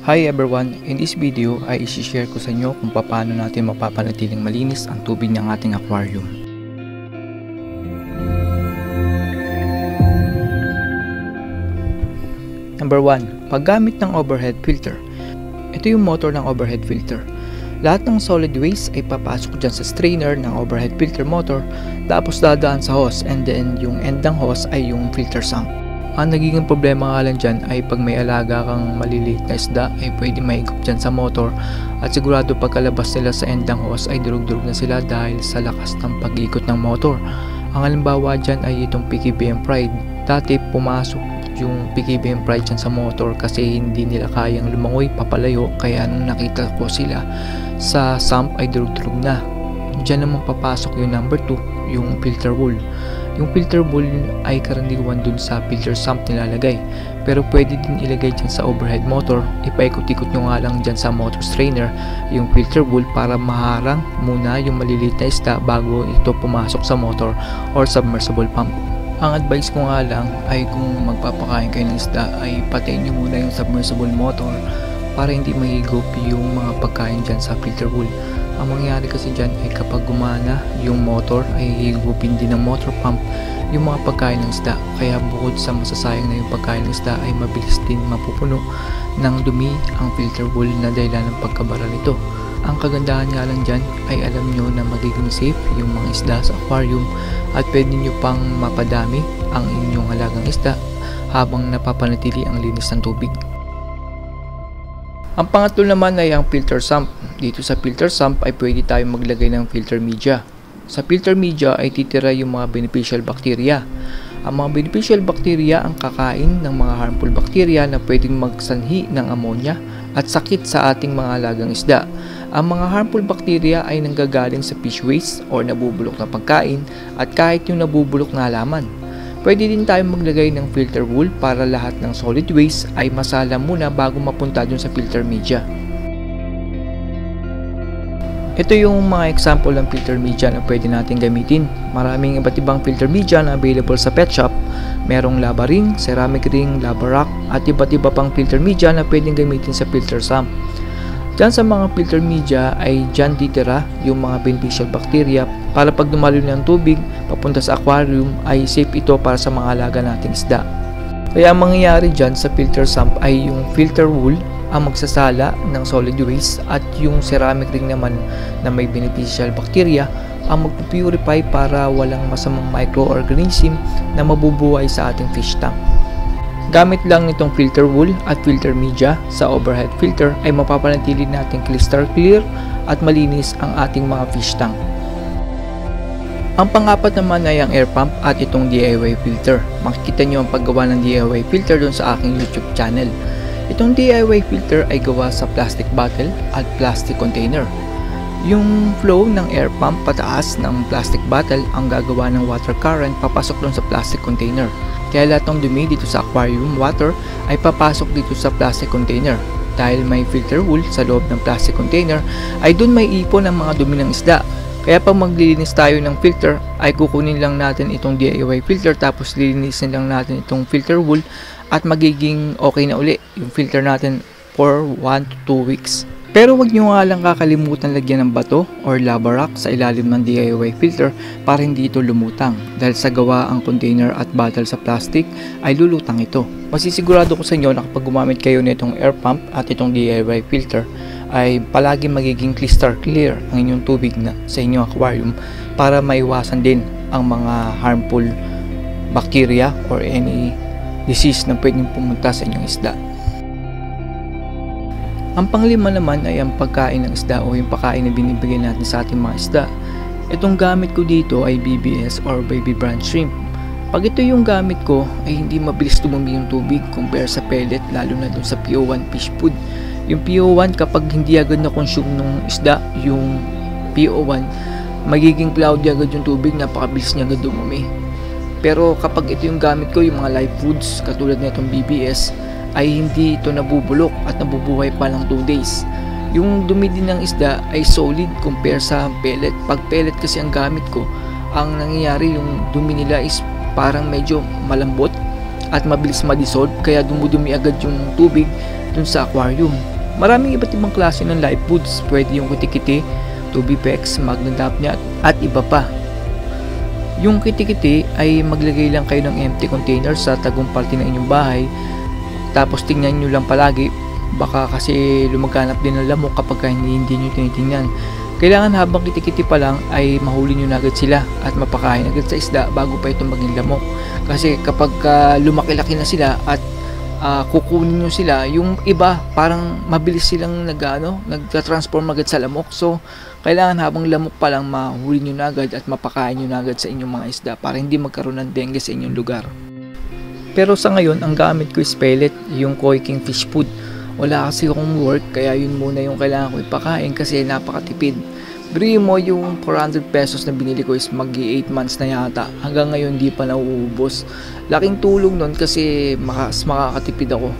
Hi everyone! In this video ay isi-share ko sa inyo kung paano natin mapapanatiling malinis ang tubig ng ating aquarium. Number 1. Paggamit ng overhead filter. Ito yung motor ng overhead filter. Lahat ng solid waste ay papasok dyan sa strainer ng overhead filter motor, tapos dadaan sa hose, and then yung end ng hose ay yung filter sump. Ang nagiging problema nga lang dyan ay pag may alaga kang maliliit na isda ay pwede mahigop dyan sa motor, at sigurado pagkalabas nila sa end ng hose ay durug-durug na sila dahil sa lakas ng pag-ikot ng motor. Ang halimbawa dyan ay itong PKBM Pride. Dati pumasok yung PKBM Pride dyan sa motor kasi hindi nila kayang lumangoy papalayo, kaya nung nakita ko sila sa sump ay durug-durug na. Dyan naman papasok yung number 2, yung filter wool. Yung filter wool ay karaniwan dun sa filter sump nilalagay, pero pwede din ilagay dyan sa overhead motor. Ipaikot-ikot nyo nga lang dyan sa motor strainer yung filter wool para maharang muna yung maliliit na isda bago ito pumasok sa motor or submersible pump. Ang advice ko nga lang ay kung magpapakain kayo ng isda ay patayin nyo muna yung submersible motor para hindi mahigop yung mga pagkain dyan sa filter wool. Ang mangyayari kasi dyan ay kapag gumana yung motor ay higupin din ng motor pump yung mga pagkain ng isda, kaya bukod sa masasayang na yung pagkain ng isda ay mabilis din mapupuno ng dumi ang filter wool na dahilan ng pagkabara nito. Ang kagandahan nga lang dyan ay alam nyo na magiging safe yung mga isda sa aquarium at pwede nyo pang mapadami ang inyong halagang isda habang napapanatili ang linis ng tubig. Ang pangatlo naman ay ang filter sump. Dito sa filter sump ay pwede tayong maglagay ng filter media. Sa filter media ay titira yung mga beneficial bacteria. Ang mga beneficial bacteria ang kakain ng mga harmful bacteria na pwedeng magsanhi ng ammonia at sakit sa ating mga alagang isda. Ang mga harmful bacteria ay nanggagaling sa fish waste or nabubulok na pagkain at kahit yung nabubulok na halaman. Pwede din tayong maglagay ng filter wool para lahat ng solid waste ay masala muna bago mapunta dun sa filter media. Ito yung mga example ng filter media na pwede natin gamitin. Maraming iba't ibang filter media na available sa pet shop. Merong lava ring, ceramic ring, lava rock, at iba't iba pang filter media na pwedeng gamitin sa filter sump. Diyan sa mga filter media ay dyan titira yung mga beneficial bacteria para pag dumaloy ng tubig papunta sa aquarium ay safe ito para sa mga alaga nating isda. Kaya ang mangyayari dyan sa filter sump ay yung filter wool ang magsasala ng solid waste at yung ceramic ring naman na may beneficial bacteria ang magpupurify para walang masamang microorganism na mabubuhay sa ating fish tank. Gamit lang nitong filter wool at filter media sa overhead filter ay mapapanatili natin crystal clear at malinis ang ating mga fish tank. Ang pang-apat naman ay ang air pump at itong DIY filter. Makikita nyo ang paggawa ng DIY filter dun sa aking YouTube channel. Itong DIY filter ay gawa sa plastic bottle at plastic container. Yung flow ng air pump pataas ng plastic bottle ang gagawa ng water current papasok dun sa plastic container. Kaya lahat ng dumi dito sa aquarium water ay papasok dito sa plastic container. Dahil may filter wool sa loob ng plastic container ay dun may ipon ang mga dumi ng isda. Kaya pag maglilinis tayo ng filter ay kukunin lang natin itong DIY filter tapos lilinisin lang natin itong filter wool at magiging okay na uli yung filter natin for 1 to 2 weeks. Pero wag nyo nga lang kakalimutan lagyan ng bato or lava rock sa ilalim ng DIY filter para hindi ito lumutang, dahil sa gawa ang container at bottle sa plastic ay lulutang ito. Masisigurado ko sa inyo na kapag gumamit kayo nitong air pump at itong DIY filter ay palagi magiging crystal clear ang inyong tubig na sa inyong aquarium para maiwasan din ang mga harmful bacteria or any disease na pwedeng pumunta sa inyong isda. Ang panglima naman ay ang pagkain ng isda o yung pagkain na binibigay natin sa ating mga isda. Itong gamit ko dito ay BBS or baby brand shrimp. Pag ito yung gamit ko ay hindi mabilis tumumi yung tubig compare sa pellet, lalo na dun sa PO1 fish food. Yung PO1 kapag hindi agad na-consume ng isda yung PO1, magiging cloudy agad yung tubig, napakabilis niya agad dumumi. Pero kapag ito yung gamit ko, yung mga live foods katulad na itong BBS, ay hindi ito nabubulok at nabubuhay pa lang 2 days. Yung dumi din ng isda ay solid compare sa pellet. Pag pellet kasi ang gamit ko, ang nangyayari yung dumi nila is parang medyo malambot at mabilis ma-dissolve, kaya dumudumi agad yung tubig dun sa aquarium. Maraming iba't ibang klase ng live foods. Pwede yung kitikiti, tubipex, magna dapnya at iba pa. Yung kitikiti ay maglagay lang kayo ng empty container sa tagumparte ng inyong bahay. Tapos tingnan nyo lang palagi, baka kasi lumaganap din ng lamok kapag hindi nyo tinitingnan. Kailangan habang kitikiti pa lang ay mahuli nyo na agad sila at mapakain agad sa isda bago pa ito maging lamok. Kasi kapag lumaki-laki na sila at kukunin nyo sila, yung iba parang mabilis silang nagtra-transform agad sa lamok. So kailangan habang lamok pa lang mahuli nyo na agad at mapakain nyo na agad sa inyong mga isda para hindi magkaroon ng dengue sa inyong lugar. Pero sa ngayon, ang gamit ko is pellet, yung Koi King fish food. Wala kasi akong work, kaya yun muna yung kailangan ko ipakain kasi napakatipid. Bili mo yung 400 pesos na binili ko is mag-8 months na yata. Hanggang ngayon di pa nauubos. Laking tulong nun kasi makakatipid ako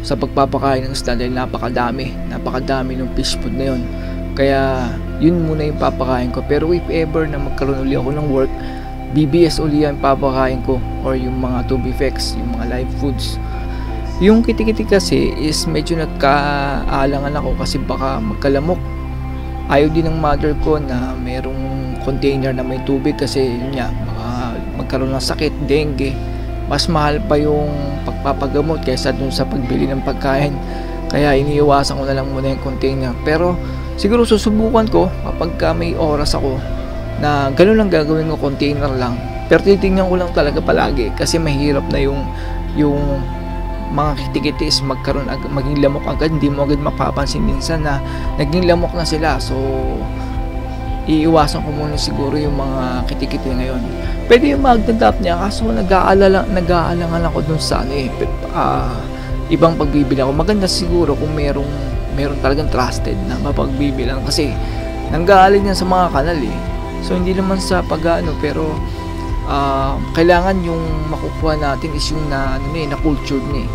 sa pagpapakain ng isda dahil napakadami ng fish food na yun. Kaya yun muna yung papakain ko. Pero if ever na magkaroon ulit ako ng work, BBS uli yung papakain ko or yung mga tubifex, yung mga live foods. Yung kitikiti kasi is medyo nagkaalangan ako kasi baka magkalamok. Ayaw din ng mother ko na merong container na may tubig kasi yun nga, baka magkaroon ng sakit, dengue. Mas mahal pa yung pagpapagamot kaysa dun sa pagbili ng pagkain. Kaya iniiwasan ko na lang muna yung container. Pero siguro susubukan ko kapag may oras ako na ganun lang gagawin ko, container lang. Pero titingnan ko lang talaga palagi kasi mahirap na yung mga kitikiti is maging lamok agad. Hindi mo agad mapapansin minsan na naging lamok na sila. So iiwasan ko muna siguro yung mga kitikiti ngayon. Pwede yung magdadap niya kaso nag-aalangan ako dun sa ibang pagbibilang ko. Maganda siguro kung meron talagang trusted na mapagbibilang kasi nanggaling yan sa mga kanal eh. So hindi naman sa pero kailangan yung makukuha natin is yung na cultured na eh.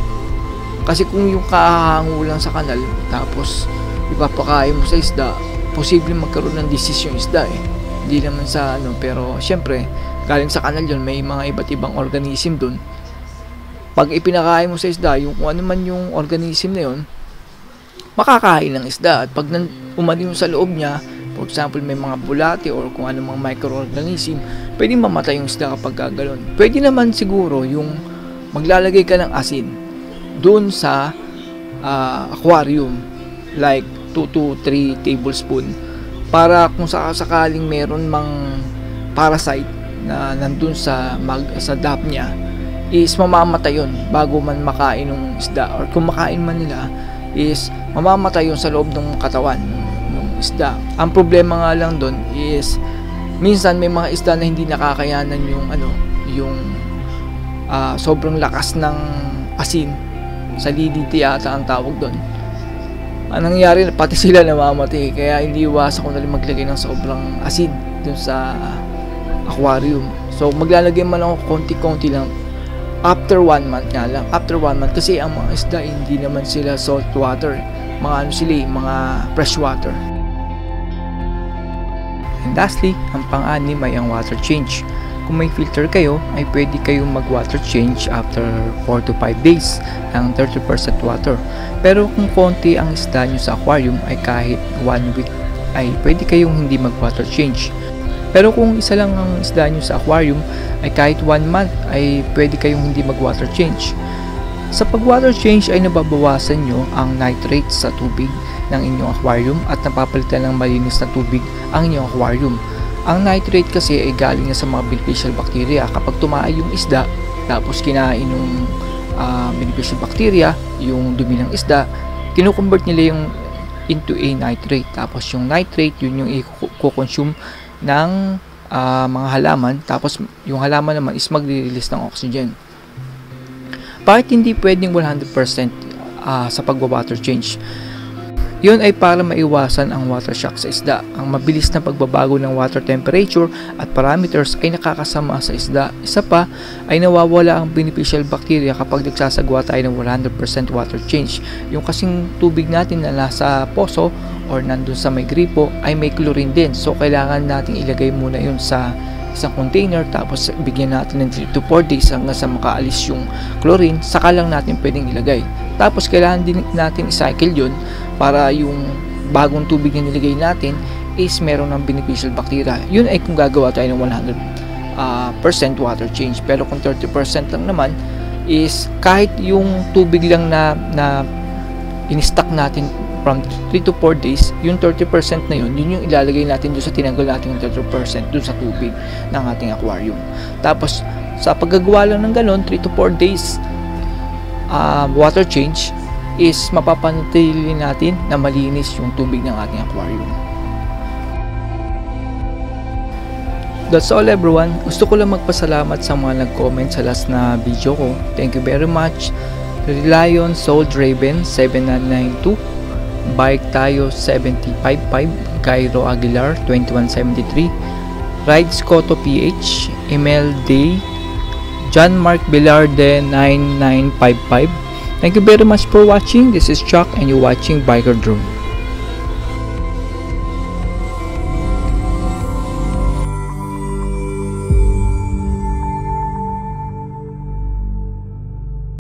Kasi kung yung kahango lang sa kanal tapos ipapakain mo sa isda, posible magkaroon ng disease yung isda eh. Hindi naman sa pero syempre galing sa kanal yun, may mga iba't ibang organism dun. Pag ipinakain mo sa isda, yung kung ano man yung organism na yun, makakain ng isda. At pag umanin sa loob niya, for example, may mga bulate or kung ano mga microorganism, pwedeng mamatay yung isda kapag gano'n. Pwede naman siguro yung maglalagay ka ng asin doon sa aquarium, like 2 to 3 tablespoon, para kung sakaling meron mang parasite na nandun sa dap niya, is mamamatay yun bago man makain ng isda, or kung makain man nila, is mamamatay yun sa loob ng katawan isda. Ang problema nga lang doon is minsan may mga isda na hindi nakakayanan yung sobrang lakas ng asin. Salinity yata ang tawag doon. Ang nangyayari, pati sila namamatay. Kaya hindi iwasan ko na rin maglagay ng sobrang asin doon sa aquarium. So maglalagay man ako konti-konti lang after 1 month nga lang. After 1 month kasi ang mga isda hindi naman sila salt water. Mga mga fresh water. And lastly, ang pang-anim ay ang water change. Kung may filter kayo, ay pwede kayong mag-water change after 4 to 5 days ng 30% water. Pero kung konti ang isda nyo sa aquarium, ay kahit 1 week ay pwede kayong hindi mag-water change. Pero kung isa lang ang isda nyo sa aquarium, ay kahit 1 month ay pwede kayong hindi mag-water change. Sa pag-water change ay nababawasan nyo ang nitrate sa tubig ng inyong aquarium at napapalitan ng malinis na tubig ang inyong aquarium. Ang nitrate kasi ay galing na sa mga beneficial bacteria. Kapag tumaay yung isda, tapos kinain ng beneficial bacteria, yung dumi ng isda, kinukonvert nila yung into a nitrate. Tapos yung nitrate, yun yung i-consume ng mga halaman. Tapos yung halaman naman is magre-release ng oxygen. Bakit hindi pwedeng 100% sa pag-water change? Yun ay para maiwasan ang water shock sa isda. Ang mabilis na pagbabago ng water temperature at parameters ay nakakasama sa isda. Isa pa ay nawawala ang beneficial bacteria kapag nagsasagawa tayo ng 100% water change. Yung kasing tubig natin na nasa poso or nandun sa may gripo ay may chlorine din. So kailangan natin ilagay muna yun sa isang container, tapos bigyan natin ng 3 to 4 days hanggang sa makaalis yung chlorine, saka lang natin pwedeng ilagay. Tapos kailangan din natin i-cycle yun para yung bagong tubig na nilagay natin is meron ng beneficial bacteria. Yun ay kung gagawa tayo ng 100% water change. Pero kung 30% lang naman is kahit yung tubig lang na in-stock natin from 3 to 4 days, yung 30% na yun yung ilalagay natin doon sa tinanggal natin yung 30% doon sa tubig ng ating aquarium. Tapos sa paggagawa lang ng galon, 3 to 4 days water change is mapapanatili natin na malinis yung tubig ng ating aquarium. That's all everyone. Gusto ko lang magpasalamat sa mga nag-comment sa last na video ko. Thank you very much. Relion Sold Raven 7992, Bike Tayo 755, Cairo Aguilar 2173, Rides Coto PH, Email Day, John Mark Bilarde 9955. Thank you very much for watching. This is Chuck and you're watching Biker Drone.